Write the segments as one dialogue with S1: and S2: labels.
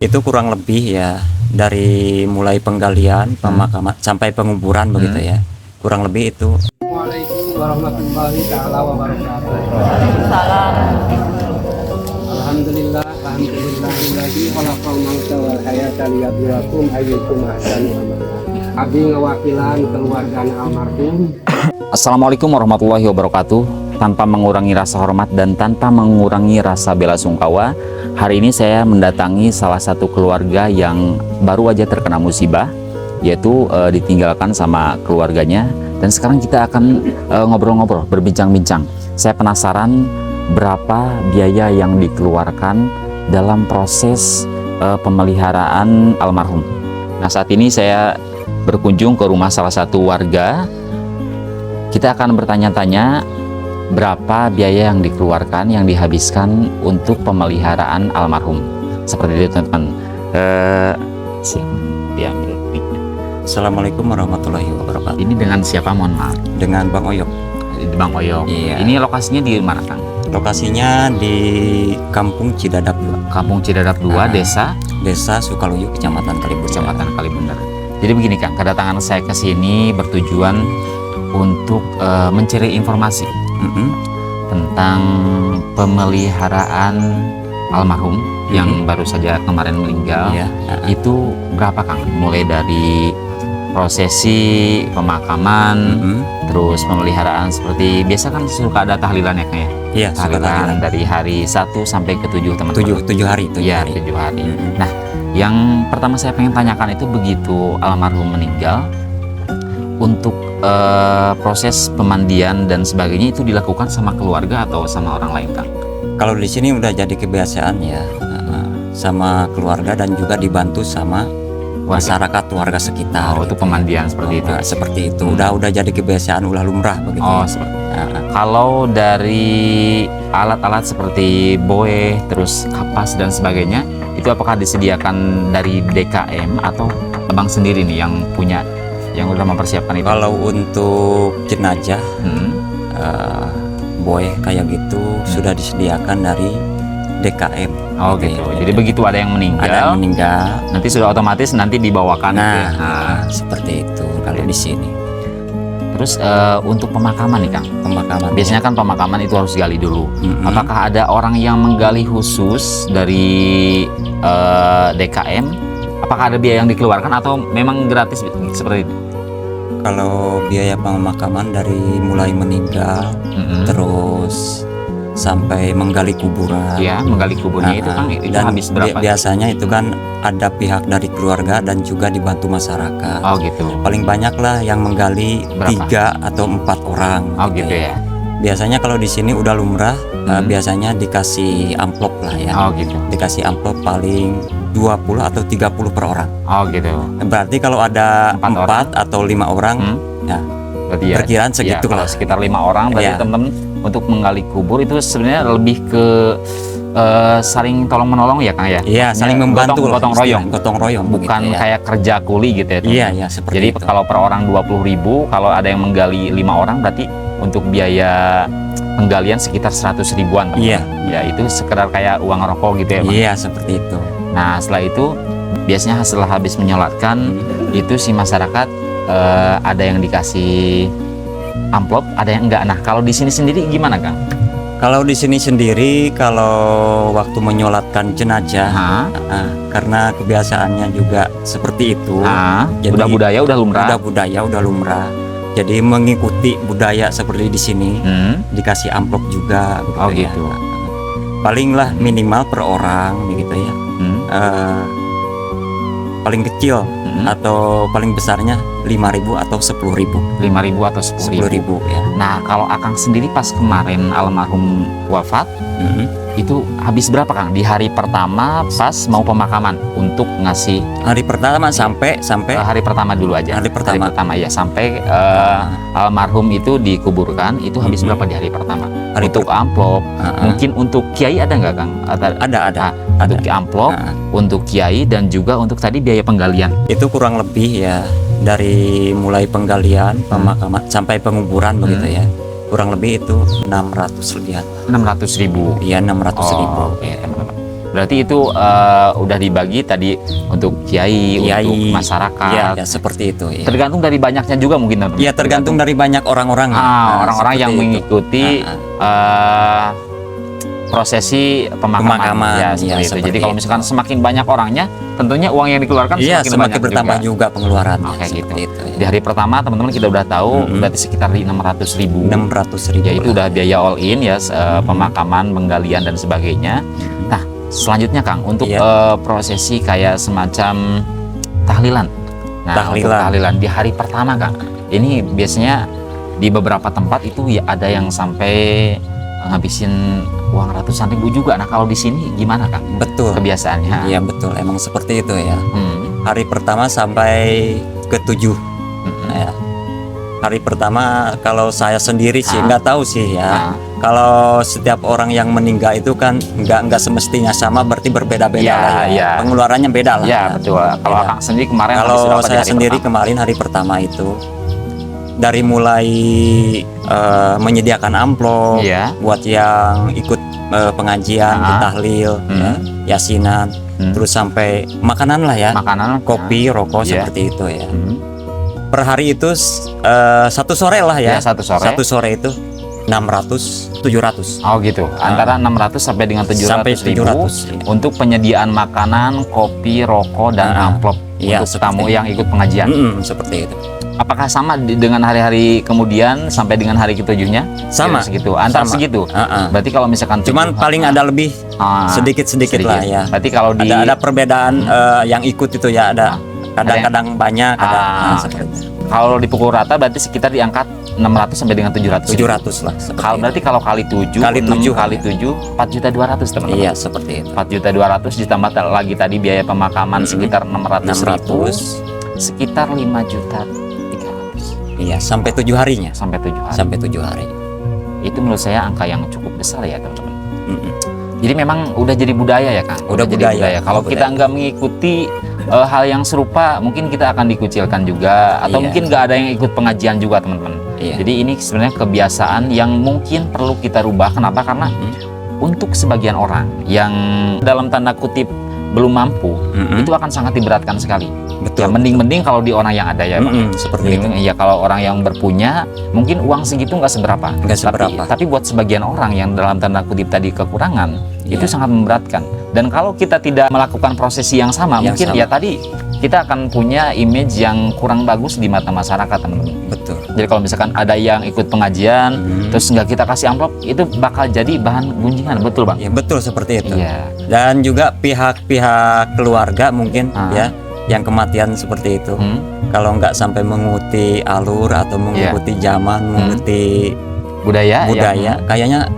S1: Itu kurang lebih ya dari mulai penggalian, pemakaman sampai penguburan begitu ya. Kurang lebih itu.
S2: Assalamualaikum warahmatullahi taala wabarakatuh.
S3: Salam.
S2: Alhamdulillahilladzi khalaqal mauta wal hayata liyabluwakum ayyukum ahsanu amala. Abi ngawakilan keluarga almarhum.
S4: Assalamualaikum warahmatullahi wabarakatuh. Tanpa mengurangi rasa hormat dan tanpa mengurangi rasa bela sungkawa, hari ini saya mendatangi salah satu keluarga yang baru aja terkena musibah, yaitu ditinggalkan sama keluarganya. Dan sekarang kita akan ngobrol-ngobrol, berbincang-bincang. Saya penasaran berapa biaya yang dikeluarkan dalam proses pemeliharaan almarhum. Nah, saat ini saya berkunjung ke rumah salah satu warga. Kita akan bertanya-tanya berapa biaya yang dikeluarkan, yang dihabiskan untuk pemeliharaan almarhum. Seperti itu, teman-teman. Diambil.
S1: Assalamualaikum warahmatullahi wabarakatuh.
S4: Ini dengan siapa, mohon maaf?
S1: Dengan Bang Oyok.
S4: Bang Oyok.
S1: Iya.
S4: Ini lokasinya di mana, Kang?
S1: Lokasinya di Kampung Cidadap 2,
S4: Kampung Cidadap 2,
S1: Desa Sukaluyu, Kecamatan Kalibunda.
S4: Kecamatan Kalibunda. Jadi begini, Kang, kedatangan saya ke sini bertujuan untuk mencari informasi tentang pemeliharaan almarhum yang baru saja kemarin meninggal.
S1: Iya.
S4: Itu berapa, Kang? Mulai dari prosesi pemakaman, terus pemeliharaan seperti biasa kan suka ada tahlilan ya, Kang ya?
S1: Iya, suka tahlilan.
S4: Dari hari 1 sampai ke 7, teman-teman.
S1: 7 hari.
S4: Iya, 7 hari. Nah, yang pertama saya pengen tanyakan itu, begitu almarhum meninggal, untuk proses pemandian dan sebagainya itu dilakukan sama keluarga atau sama orang lain, Kang?
S1: Kalau di sini udah jadi kebiasaan ya, sama keluarga dan juga dibantu sama masyarakat, warga sekitar.
S4: Oh, itu pemandian seperti itu.
S1: Seperti itu. Udah jadi kebiasaan, ulah lumrah begitu.
S4: Oh, seperti. Kalau dari alat-alat seperti boe, terus kapas dan sebagainya, itu apakah disediakan dari DKM atau Abang sendiri nih yang punya, yang udah mempersiapkan itu?
S1: Kalau untuk jenazah, boy kayak gitu sudah disediakan dari DKM.
S4: Oh gitu. Jadi begitu ada yang meninggal, nanti sudah otomatis nanti dibawakan.
S1: Nah, seperti itu kalau di sini.
S4: Terus untuk pemakaman nih, Kang.
S1: Pemakaman.
S4: Biasanya kan pemakaman itu harus gali dulu. Apakah ada orang yang menggali khusus dari DKM? Apakah ada biaya yang dikeluarkan atau memang gratis seperti itu?
S1: Kalau biaya pemakaman dari mulai meninggal terus sampai menggali kuburan.
S4: Ya, menggali kuburnya itu, Kang, itu
S1: dan
S4: habis berapa?
S1: Biasanya itu kan ada pihak dari keluarga dan juga dibantu masyarakat.
S4: Oh gitu.
S1: Paling banyak lah yang menggali
S4: berapa?
S1: 3 atau 4 orang.
S4: Oh gitu ya.
S1: Biasanya kalau di sini udah lumrah, biasanya dikasih amplop lah ya.
S4: Oh gitu.
S1: Dikasih amplop paling 20 atau 30 per orang.
S4: Oh gitu.
S1: Berarti kalau ada 4 atau 5 orang, ya
S4: berarti ya,
S1: perkiraan segitu
S4: ya,
S1: lah.
S4: Sekitar 5 orang berarti, teman-teman, untuk menggali kubur itu sebenarnya lebih ke saling tolong menolong ya, Kang ya?
S1: Iya, saling membantu,
S4: gotong royong.
S1: Gotong royong,
S4: bukan
S1: begitu, ya.
S4: kayak kerja kuli gitu ya, teman.
S1: Iya, seperti
S4: jadi
S1: itu.
S4: kalau per orang 20.000, kalau ada yang menggali 5 orang berarti untuk biaya penggalian sekitar 100 ribuan, teman.
S1: Iya.
S4: Ya, itu sekedar kayak uang rokok gitu ya, Bang.
S1: Iya, seperti itu.
S4: Nah, setelah itu biasanya setelah habis menyolatkan itu si masyarakat ada yang dikasih amplop, ada yang enggak. Nah, kalau di sini sendiri gimana, Kang?
S1: Kalau di sini sendiri, kalau waktu menyolatkan jenazah, karena kebiasaannya juga seperti itu.
S4: Jadi udah budaya, udah lumrah.
S1: Udah budaya, udah lumrah. Jadi mengikuti budaya seperti di sini, dikasih amplop juga.
S4: Gitu.
S1: Ya. Paling lah minimal per orang, begitu ya. Paling kecil atau paling besarnya 5.000 atau 10.000.
S4: 5.000 atau 10.000
S1: ya.
S4: Nah, kalau Akang sendiri pas kemarin almarhum wafat, itu habis berapa, Kang? Di hari pertama pas mau pemakaman untuk ngasih
S1: hari pertama sampai
S4: hari pertama dulu aja.
S1: Hari pertama
S4: ya, sampai almarhum itu dikuburkan, itu habis berapa di hari pertama? Untuk amplop, mungkin untuk kiai ada nggak, Kang?
S1: Ada.
S4: Untuk amplop, untuk kiai, dan juga untuk tadi biaya penggalian.
S1: Itu kurang lebih ya dari mulai penggalian, pemakaman sampai penguburan begitu ya. Kurang lebih itu 600 lebihan.
S4: 600.000.
S1: Iya, 600.000.
S4: Oke. Berarti itu udah dibagi tadi untuk kiai, untuk masyarakat.
S1: Iya, ya, seperti itu. Ya.
S4: Tergantung dari banyaknya juga mungkin.
S1: Iya, tergantung dari banyak orang-orang.
S4: Orang-orang yang mengikuti prosesi pemakaman. Ya, seperti itu. Jadi kalau misalkan semakin banyak orangnya, tentunya uang yang dikeluarkan semakin banyak
S1: bertambah juga pengeluarannya.
S4: Oke, gitu.
S1: Itu, ya.
S4: Di hari pertama teman-teman kita udah tahu berarti sekitar di 600.000.
S1: 600.000.
S4: Ya itu udah biaya all in ya, pemakaman, penggalian dan sebagainya. Nah, selanjutnya Kang, untuk prosesi kayak semacam tahlilan. Nah, untuk tahlilan di hari pertama Kang, ini biasanya di beberapa tempat itu ya ada yang sampai ngabisin uang ratusan ribu juga. Nah, kalau di sini gimana Kang?
S1: Betul.
S4: Kebiasaannya?
S1: Iya, betul. Emang seperti itu ya. Hari pertama sampai ke-7. Ya. Hari pertama kalau saya sendiri sih nggak tahu sih ya. Kalau setiap orang yang meninggal itu kan nggak semestinya sama, berarti berbeda-beda lah ya. Pengeluarannya beda lah.
S4: Ya, betul. Kalau Kang sendiri kemarin,
S1: kalau saya sendiri kemarin hari pertama itu dari mulai menyediakan amplop buat yang ikut pengajian, tahlil, yasinan, terus sampai makanan lah ya, kopi, rokok seperti itu ya. Per hari itu satu sore lah ya, satu sore itu 600, 700.
S4: Oh gitu, antara 600 sampai dengan 700 ribu untuk penyediaan makanan, kopi, rokok, dan amplop untuk tamu yang ikut pengajian.
S1: Seperti itu.
S4: Apakah sama dengan hari-hari kemudian sampai dengan hari ketujuhnya?
S1: Sama
S4: segitu, antar segitu. Berarti kalau misalkan
S1: cuman paling ada lebih sedikit lah ya.
S4: Berarti kalau
S1: ada perbedaan yang ikut itu ya, ada kadang-kadang banyak,
S4: kalau dipukul rata berarti sekitar diangkat 600 sampai dengan 700.
S1: 700 lah.
S4: Berarti kalau kali 7 kali 7 4.200.000 teman-teman.
S1: Iya, seperti itu.
S4: 4.200.000 ditambah lagi tadi biaya pemakaman sekitar 600.000, sekitar 5.300.000.
S1: Iya, sampai 7 harinya.
S4: Sampai 7 hari.
S1: Sampai 7 hari.
S4: Itu menurut saya angka yang cukup besar ya teman-teman. Jadi memang udah jadi budaya ya Kang.
S1: Udah budaya.
S4: Kalau kita nggak mengikuti hal yang serupa, mungkin kita akan dikucilkan juga, atau mungkin nggak ada yang ikut pengajian juga teman-teman. Jadi ini sebenarnya kebiasaan yang mungkin perlu kita rubah. Kenapa? Karena untuk sebagian orang yang dalam tanda kutip belum mampu, itu akan sangat diberatkan sekali.
S1: Betul.
S4: Ya, mending kalau di orang yang ada ya,
S1: seperti itu.
S4: Ya kalau orang yang berpunya, mungkin uang segitu nggak seberapa. Tapi buat sebagian orang yang dalam tanda kutip tadi kekurangan, itu sangat memberatkan. Dan kalau kita tidak melakukan prosesi yang sama, mungkin ya tadi kita akan punya image yang kurang bagus di mata masyarakat, teman-teman.
S1: Betul.
S4: Jadi kalau misalkan ada yang ikut pengajian, terus nggak kita kasih amplop, itu bakal jadi bahan gunjingan, betul Bang?
S1: Ya, betul seperti itu. Dan juga pihak-pihak keluarga mungkin ya, yang kematian seperti itu, kalau nggak sampai mengikuti alur atau mengikuti zaman, mengikuti budaya kayaknya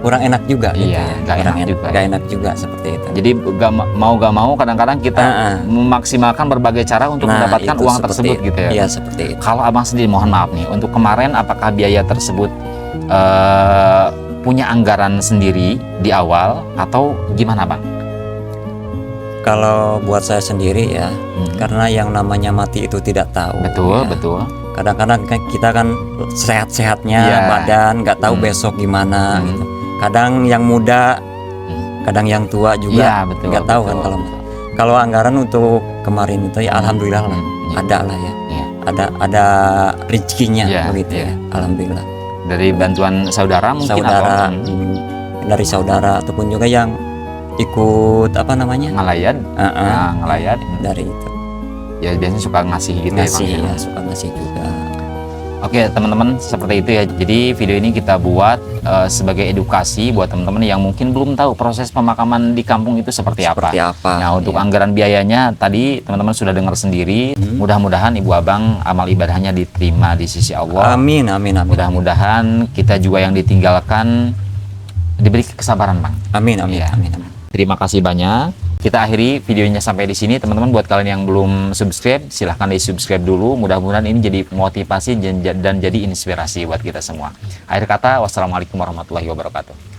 S1: kurang enak juga. Gak enak juga seperti itu.
S4: Jadi gak mau kadang-kadang kita memaksimalkan berbagai cara untuk mendapatkan uang tersebut gitu ya.
S1: Iya, seperti itu.
S4: Kalau Abang sendiri, mohon maaf nih, untuk kemarin apakah biaya tersebut punya anggaran sendiri di awal atau gimana Bang?
S1: Kalau buat saya sendiri ya, karena yang namanya mati itu tidak tahu.
S4: Betul.
S1: Kadang-kadang kita kan sehat-sehatnya badan, nggak tahu besok gimana gitu. Kadang yang muda, kadang yang tua juga nggak tahu kan. Kalau anggaran untuk kemarin itu ya alhamdulillah lah, ada lah ya. Ada rezekinya begitu ya. Alhamdulillah.
S4: Dari bantuan saudara mungkin
S1: dari saudara ataupun juga yang ikut
S4: ngelayat, ngelayat
S1: dari itu.
S4: Ya biasanya suka ngasih gitu ya,
S1: suka ngasih juga.
S4: Oke teman-teman, seperti itu ya. Jadi video ini kita buat sebagai edukasi buat teman-teman yang mungkin belum tahu proses pemakaman di kampung itu seperti apa. Nah untuk anggaran biayanya tadi teman-teman sudah dengar sendiri. Mudah-mudahan ibu abang amal ibadahnya diterima di sisi Allah.
S1: Amin.
S4: Mudah-mudahan kita juga yang ditinggalkan diberi kesabaran Bang.
S1: Amin.
S4: Terima kasih banyak. Kita akhiri videonya sampai di sini teman-teman. Buat kalian yang belum subscribe, silahkan di subscribe dulu. Mudah-mudahan ini jadi motivasi dan jadi inspirasi buat kita semua. Akhir kata, wassalamualaikum warahmatullahi wabarakatuh.